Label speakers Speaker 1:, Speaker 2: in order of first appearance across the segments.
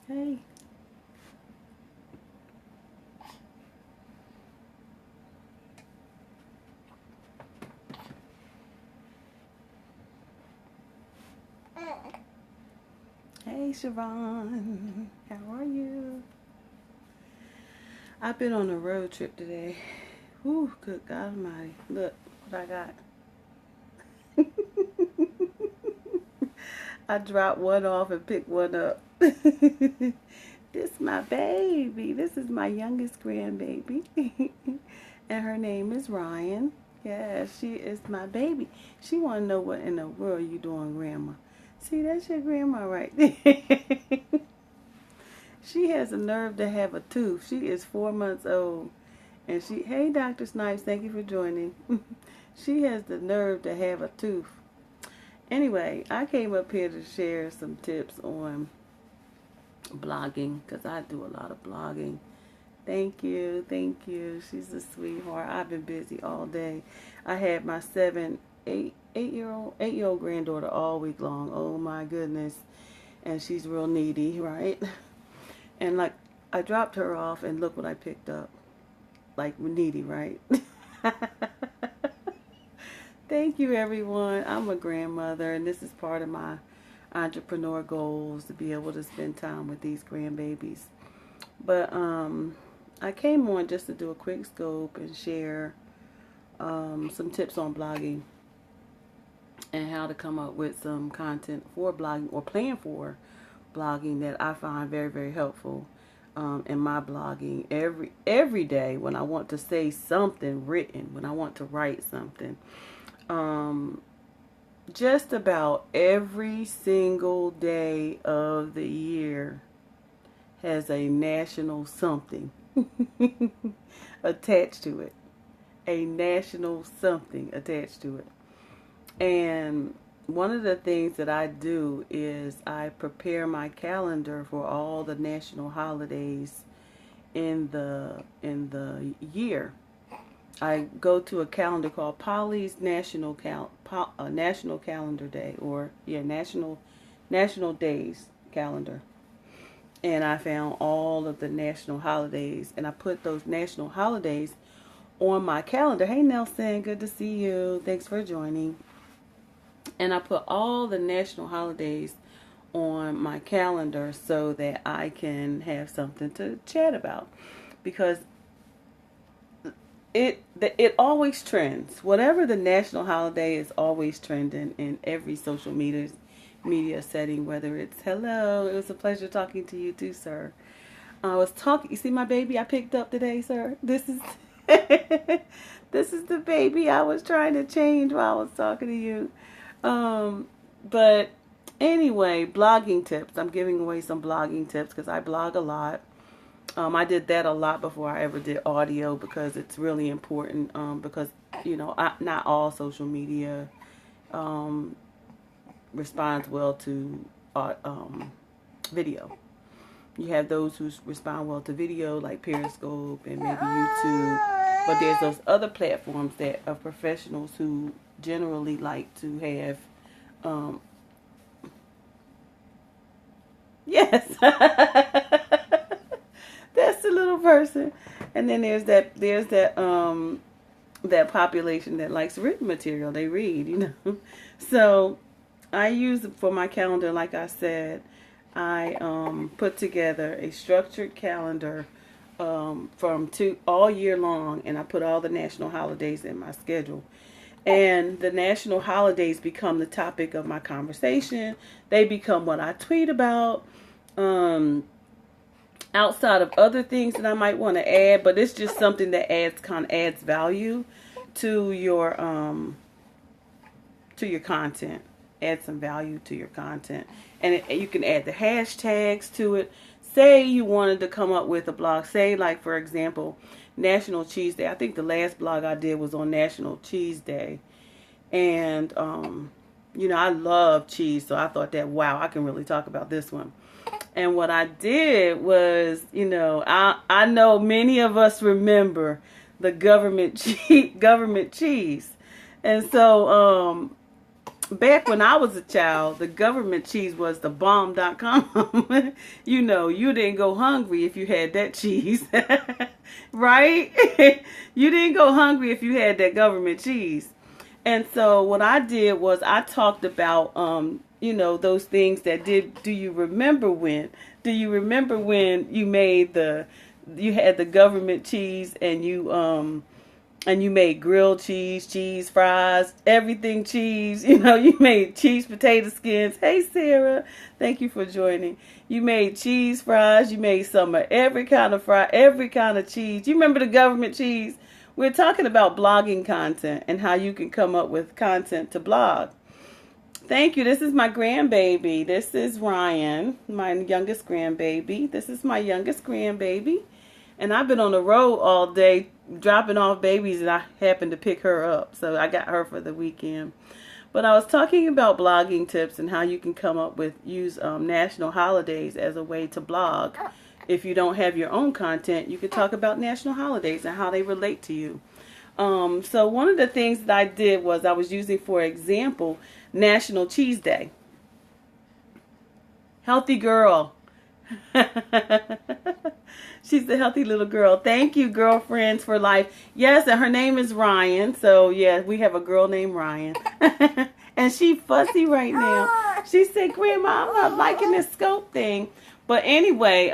Speaker 1: Hey. Hey, Siobhan. How are you? I've been on a road trip today. Whew, good God Almighty. Look what I got. I dropped one off and picked one up. This is my baby. This is my youngest grandbaby. And her name is Ryan. Yeah, she is my baby. She want to know what in the world you doing, Grandma. See, that's your grandma right there. She has a nerve to have a tooth. She is 4 months old. And hey, Dr. Snipes, thank you for joining. She has the nerve to have a tooth. Anyway, I came up here to share some tips on blogging because I do a lot of blogging. Thank you, thank you. She's a sweetheart. I've been busy all day. I had my 8-year-old granddaughter all week long. Oh my goodness. And she's real needy, right? And like, I dropped her off and look what I picked up. Like, needy, right? Thank you, everyone. I'm a grandmother, and this is part of my entrepreneur goals, to be able to spend time with these grandbabies. But I came on just to do a quick scope and share some tips on blogging and how to come up with some content for blogging or plan for blogging that I find very, very helpful in my blogging every day when I want to say something written, when I want to write something. Just about every single day of the year has a national something attached to it. A national something attached to it. And one of the things that I do is I prepare my calendar for all the national holidays in the year. I go to a calendar called Polly's National Calendar Day, or National Days calendar. And I found all of the national holidays, and I put those national holidays on my calendar. Hey Nelson, good to see you. Thanks for joining. And I put all the national holidays on my calendar so that I can have something to chat about, because it always trends. Whatever the national holiday is always trending in every social media setting, whether it's hello, it was a pleasure talking to you too, sir. I was talking, you see my baby I picked up today, sir? This is this is the baby I was trying to change while I was talking to you. But anyway, blogging tips. I'm giving away some blogging tips because I blog a lot. I did that a lot before I ever did audio, because it's really important, because, not all social media responds well to video. You have those who respond well to video, like Periscope and maybe YouTube. But there's those other platforms that are professionals who generally like to have, yes, that's the little person. And then there's that that population that likes written material. They read, So I use it for my calendar. Like I said, I put together a structured calendar from all year long, and I put all the national holidays in my schedule. And the national holidays become the topic of my conversation. They become what I tweet about, outside of other things that I might want to add. But it's just something that adds value to your content. Add some value to your content, and you can add the hashtags to it. Say you wanted to come up with a blog, say like, for example, National Cheese Day. I think the last blog I did was on National Cheese Day. And, I love cheese, so I thought that, wow, I can really talk about this one. And what I did was, I know many of us remember the government cheese. And so back when I was a child, the government cheese was the bomb.com. You know, you didn't go hungry if you had that cheese. Right? You didn't go hungry if you had that government cheese. And so what I did was I talked about, you know, those things that did. Do you remember when? Do you remember when you made you had the government cheese and you made grilled cheese, cheese fries, everything cheese. You know, you made cheese potato skins. Hey, Sarah, thank you for joining. You made cheese fries. You made some of every kind of fry, every kind of cheese. You remember the government cheese? We're talking about blogging content and how you can come up with content to blog. Thank you. This is my grandbaby. This is Ryan, my youngest grandbaby. This is my youngest grandbaby. And I've been on the road all day dropping off babies, and I happened to pick her up. So I got her for the weekend. But I was talking about blogging tips and how you can come up with, use national holidays as a way to blog. If you don't have your own content, you could talk about national holidays and how they relate to you. So one of the things that I did was I was using, for example, National Cheese Day. Healthy girl. She's a healthy little girl. Thank you, Girlfriends for Life. Yes, and her name is Ryan. So, yeah, we have a girl named Ryan. And she fussy right now. She said, Grandma, I'm not liking this scope thing. But anyway,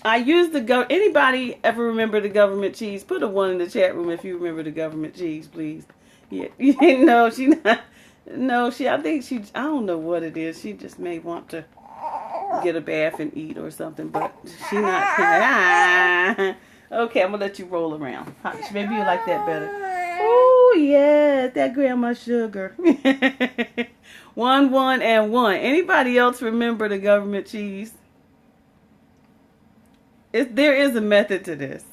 Speaker 1: I used anybody ever remember the government cheese? Put a 1 in the chat room if you remember the government cheese, please. Yeah, no, she not. No, I think I don't know what it is. She just may want to get a bath and eat or something, but she not. Okay, I'm gonna let you roll around. Maybe you like that better. Oh yeah, that grandma sugar. 1, 1, and 1. Anybody else remember the government cheese? There is a method to this.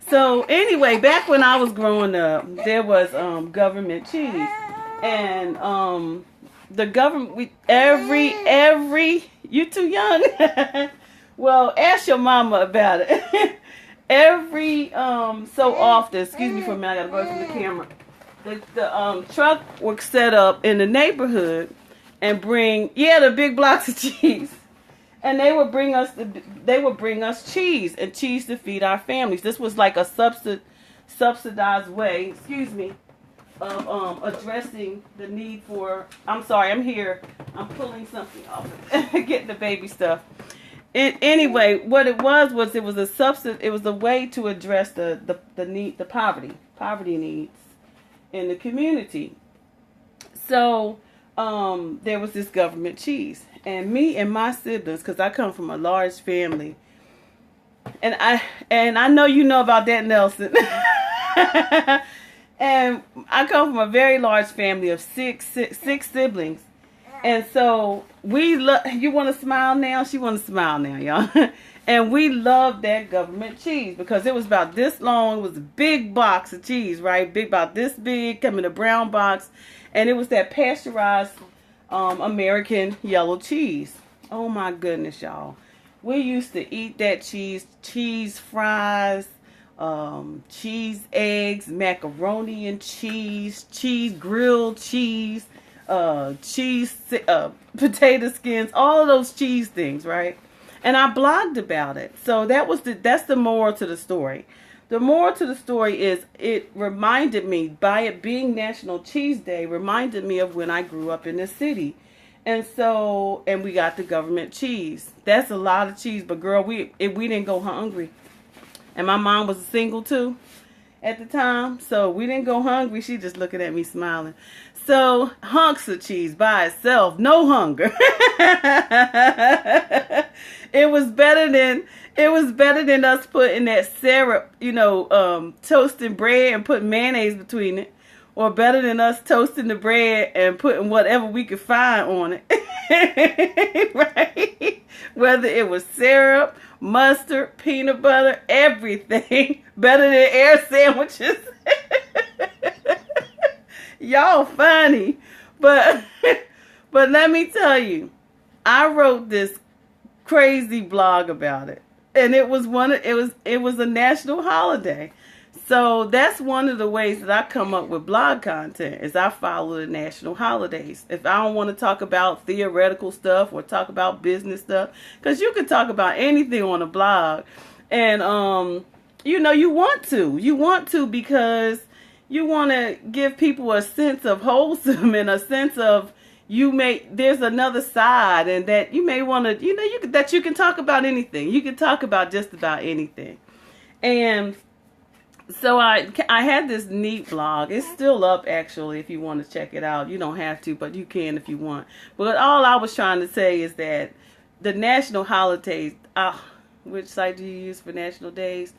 Speaker 1: So anyway, back when I was growing up, there was government cheese, and the government, you too young. Well, ask your mama about it. Every so often, excuse me for a minute, I gotta go from the camera. The truck would set up in the neighborhood and bring the big blocks of cheese, and they would bring us cheese and cheese to feed our families. This was like a subsidized way, excuse me, of addressing the need for. I'm sorry, I'm here. I'm pulling something off, getting the baby stuff. Anyway, what it was it was a way to address the need, the poverty needs in the community. So there was this government cheese, and me and my siblings, because I come from a large family, and I know you know about that, Nelson. And I come from a very large family of six siblings. And so you want to smile now? She want to smile now, y'all. And we loved that government cheese because it was about this long. It was a big box of cheese, right? About this big, come in a brown box. And it was that pasteurized American yellow cheese. Oh my goodness, y'all. We used to eat that cheese fries, cheese eggs, macaroni and cheese, grilled cheese, potato skins, all of those cheese things, right? And I blogged about it. So that's the moral to the story. The moral to the story is it reminded me, by it being National Cheese Day, reminded me of when I grew up in the city. And we got the government cheese. That's a lot of cheese, but girl, we didn't go hungry. And my mom was single too at the time, so we didn't go hungry. She just looking at me smiling. So hunks of cheese by itself, no hunger. It was better than us putting that syrup, toasting bread and putting mayonnaise between it, or better than us toasting the bread and putting whatever we could find on it. Right? Whether it was syrup, mustard, peanut butter, everything. Better than air sandwiches. Y'all funny. But let me tell you, I wrote this crazy blog about it. And it was a national holiday. So that's one of the ways that I come up with blog content is I follow the national holidays. If I don't want to talk about theoretical stuff or talk about business stuff, because you can talk about anything on a blog, and you want to because you want to give people a sense of wholesome and a sense of there's another side, and that you may want to that you can talk about anything. You can talk about just about anything. And so I had this neat blog. It's still up, actually, if you want to check it out. You don't have to, but you can if you want. But all I was trying to say is that the national holidays, which site do you use for national days?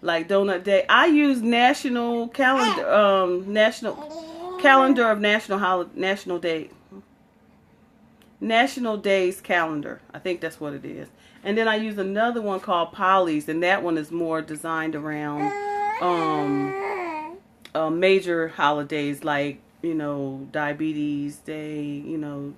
Speaker 1: Like Donut Day. I use National Calendar of National Days calendar. I think that's what it is. And then I use another one called Polly's, and that one is more designed around major holidays like, Diabetes Day,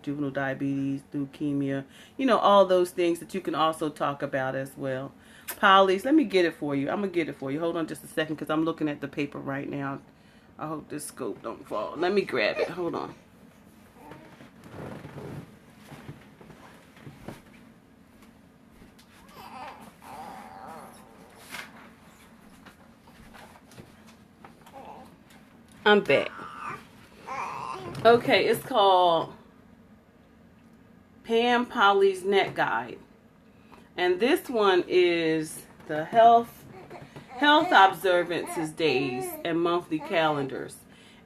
Speaker 1: juvenile diabetes, leukemia, all those things that you can also talk about as well. Polly's, let me get it for you. I'm going to get it for you. Hold on just a second because I'm looking at the paper right now. I hope this scope don't fall. Let me grab it. Hold on. I'm back. Okay, it's called Pam Polly's Net Guide. And this one is the health observances days and monthly calendars.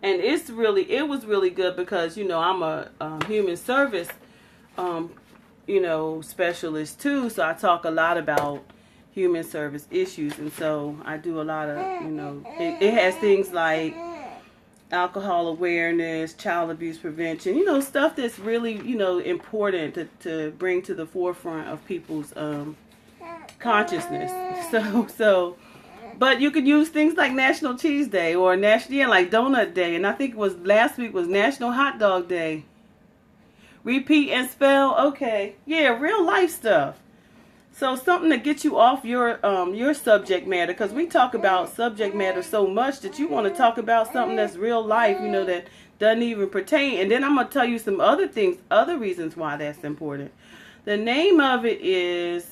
Speaker 1: And it was really good because, I'm a human service, specialist too. So I talk a lot about human service issues. And so I do a lot of, it has things like alcohol awareness, child abuse prevention, stuff that's really, important to bring to the forefront of people's consciousness. But you could use things like National Cheese Day or like Donut Day, and I think last week was National Hot Dog Day. Repeat and spell, okay. Yeah, real life stuff. So something to get you off your subject matter, because we talk about subject matter so much that you want to talk about something that's real life, that doesn't even pertain. And then I'm going to tell you some other things, other reasons why that's important. The name of it is,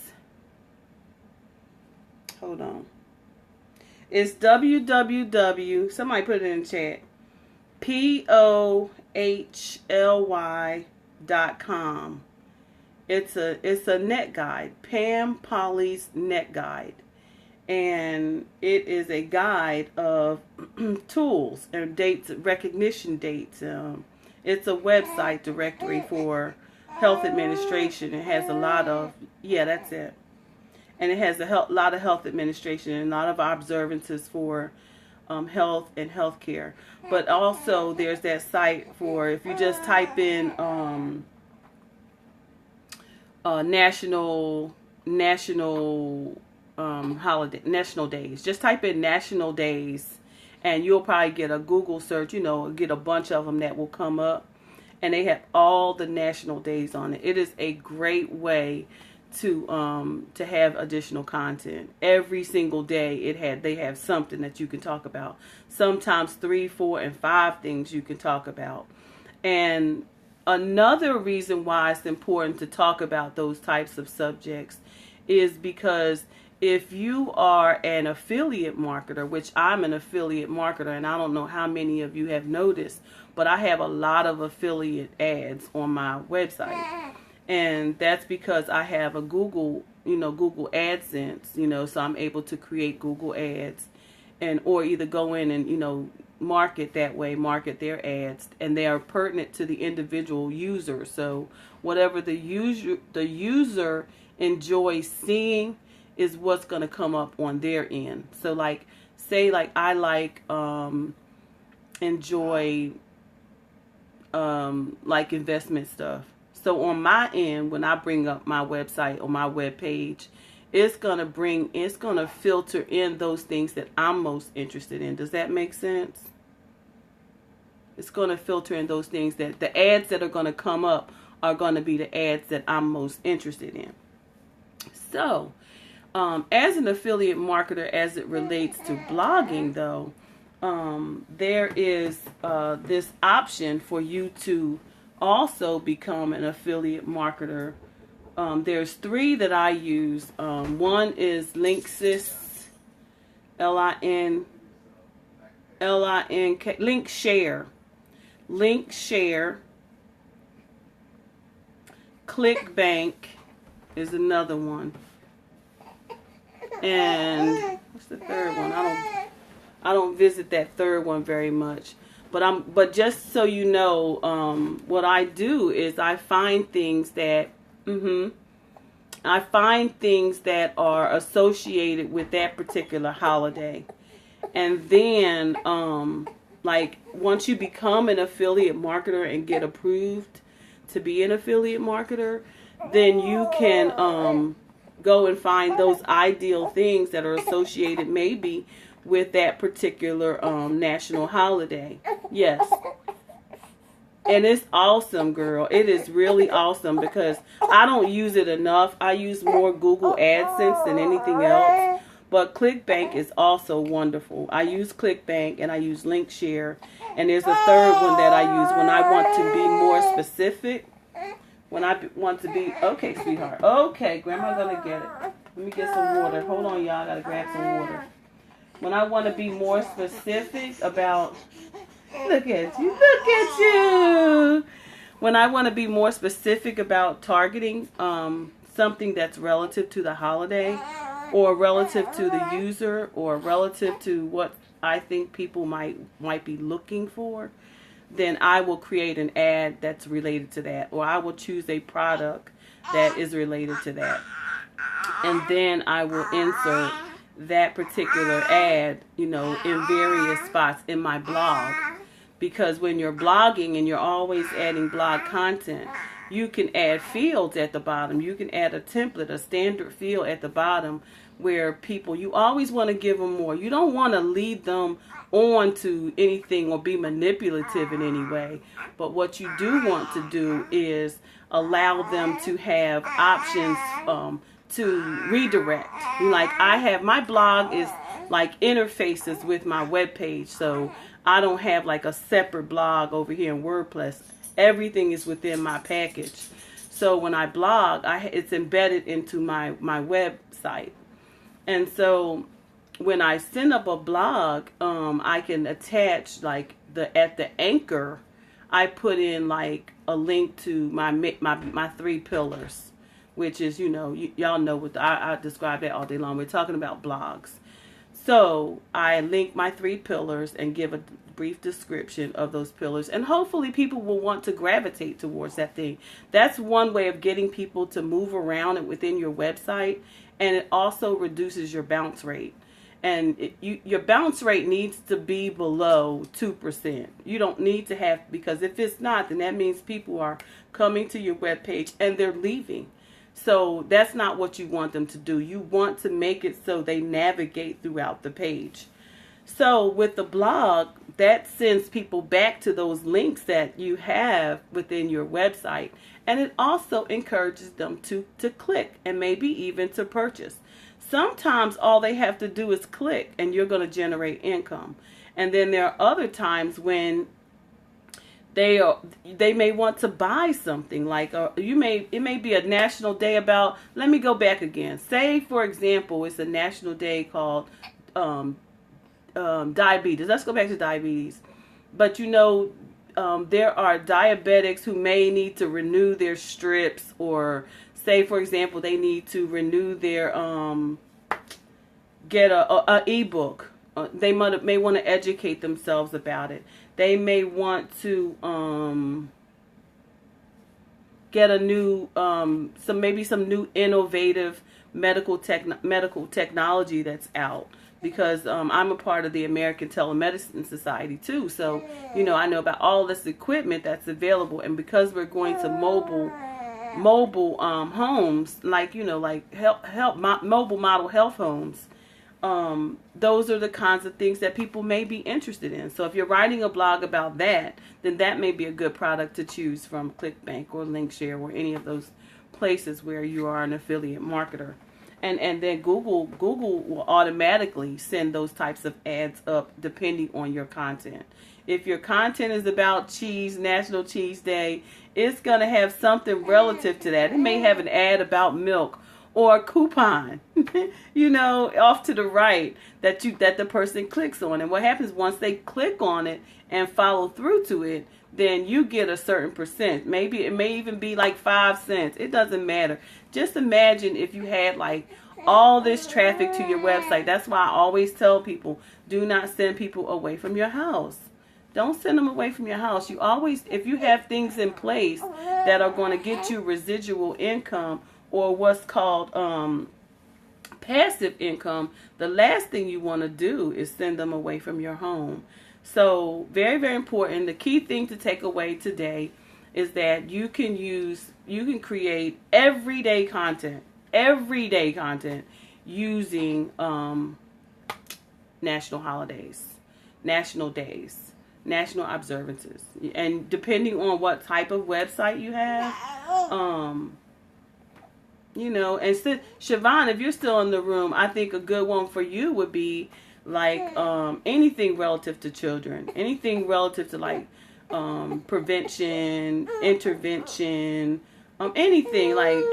Speaker 1: hold on. It's www, somebody put it in the chat, POHLY.com. It's a net guide, Pam Polly's Net Guide, and it is a guide of tools and dates, recognition dates. It's a website directory for health administration. It has a lot of, that's it, and it has a lot of health administration and a lot of observances for health and healthcare. But also there's that site for, if you just type in national days. Just type in national days, and you'll probably get a Google search. Get a bunch of them that will come up, and they have all the national days on it. It is a great way to have additional content every single day. They have something that you can talk about. Sometimes 3, 4, and 5 things you can talk about, and another reason why it's important to talk about those types of subjects is because if you are an affiliate marketer, which I'm an affiliate marketer, and I don't know how many of you have noticed, but I have a lot of affiliate ads on my website. And that's because I have a Google AdSense, so I'm able to create Google ads or either go in and, market that way, market their ads, and they are pertinent to the individual user. So whatever the user enjoys seeing is what's going to come up on their end. So I enjoy investment stuff. So on my end, when I bring up my website or my web page, it's going to filter in those things that I'm most interested in. Does that make sense? It's going to filter in those things that the ads that are going to come up are going to be the ads that I'm most interested in. So, As an affiliate marketer, as it relates to blogging, though, there is this option for you to also become an affiliate marketer. There's 3 that I use. One is Linksys, L-I-N-K, Linkshare. ClickBank is another one. And what's the third one? I don't visit that third one very much. But just so you know, what I do is I find things that are associated with that particular holiday. And then like once you become an affiliate marketer and get approved to be an affiliate marketer, then you can go and find those ideal things that are associated maybe with that particular national holiday. Yes. And it's awesome, girl. It is really awesome because I don't use it enough. I use more Google AdSense than anything else. But ClickBank is also wonderful. I use ClickBank and I use Linkshare. And there's a third one that I use when I want to be more specific. When I want to be... Okay, sweetheart. Okay, Grandma's going to get it. Let me get some water. Hold on, y'all. I got to grab some water. When I want to be more specific about... Look at you. Look at you. When I want to be more specific about targeting something that's relative to the holiday or relative to the user or relative to what I think people might be looking for, then I will create an ad that's related to that, or I will choose a product that is related to that. And then I will insert that particular ad, in various spots in my blog. Because when you're blogging and you're always adding blog content, you can add fields at the bottom. You can add a template, a standard field at the bottom where people, you always want to give them more. You don't want to lead them on to anything or be manipulative in any way. But what you do want to do is allow them to have options to redirect. Like my blog is like interfaces with my webpage. So I don't have like a separate blog over here in WordPress. Everything is within my package. So when I blog, it's embedded into my website. And so when I send up a blog, I can attach like at the anchor, I put in like a link to my 3 pillars, which is, y'all know what I describe that all day long. We're talking about blogs. So I link my 3 pillars and give a brief description of those pillars. And hopefully people will want to gravitate towards that thing. That's one way of getting people to move around and within your website. And it also reduces your bounce rate. And your bounce rate needs to be below 2%. You don't need to have, because if it's not, then that means people are coming to your webpage and they're leaving. So that's not what you want them to do. You want to make it so they navigate throughout the page. So with the blog, that sends people back to those links that you have within your website. And it also encourages them to click and maybe even to purchase. Sometimes all they have to do is click and you're going to generate income. And then there are other times when they may want to buy something, like it may be a national day about, let me go back again. Say, for example, it's a national day called diabetes. Let's go back to diabetes. But there are diabetics who may need to renew their strips, or say, for example, they need to renew their get a ebook. They may want to educate themselves about it. They may want to get a new some new innovative medical technology that's out. Because I'm a part of the American Telemedicine Society too, so I know about all this equipment that's available. And because we're going to mobile homes, like mobile model health homes, those are the kinds of things that people may be interested in. So if you're writing a blog about that, then that may be a good product to choose from ClickBank or Linkshare or any of those places where you are an affiliate marketer. And then Google will automatically send those types of ads up depending on your content. If your content is about cheese, National Cheese Day, it's going to have something relative to that. It may have an ad about milk or a coupon, off to the right that the person clicks on. And what happens once they click on it and follow through to it, then you get a certain percent. Maybe it may even be like 5 cents. It doesn't matter. Just imagine if you had like all this traffic to your website. That's why I always tell people, do not send people away from your house. Don't send them away from your house. You always, if you have things in place that are going to get you residual income or what's called passive income, the last thing you want to do is send them away from your home. So very, very important. The key thing to take away today is that you can create everyday content using national holidays, national days, national observances. And depending on what type of website you have, and still, Siobhan, if you're still in the room, I think a good one for you would be like anything relative to children, anything relative to like prevention, intervention, anything like,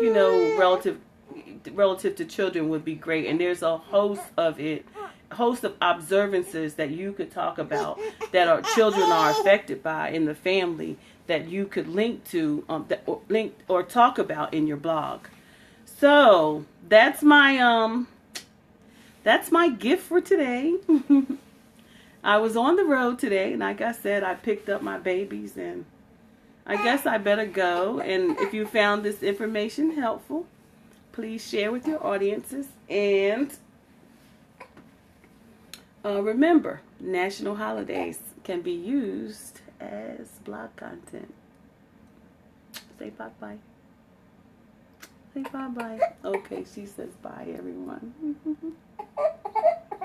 Speaker 1: relative to children would be great. And there's a host of observances that you could talk about that our children are affected by in the family that you could link to, link or talk about in your blog. So that's my gift for today. I was on the road today, and like I said, I picked up my babies, and I guess I better go. And if you found this information helpful, please share with your audiences. And remember, national holidays can be used as blog content. Say bye-bye. Say bye-bye. Okay, she says bye, everyone.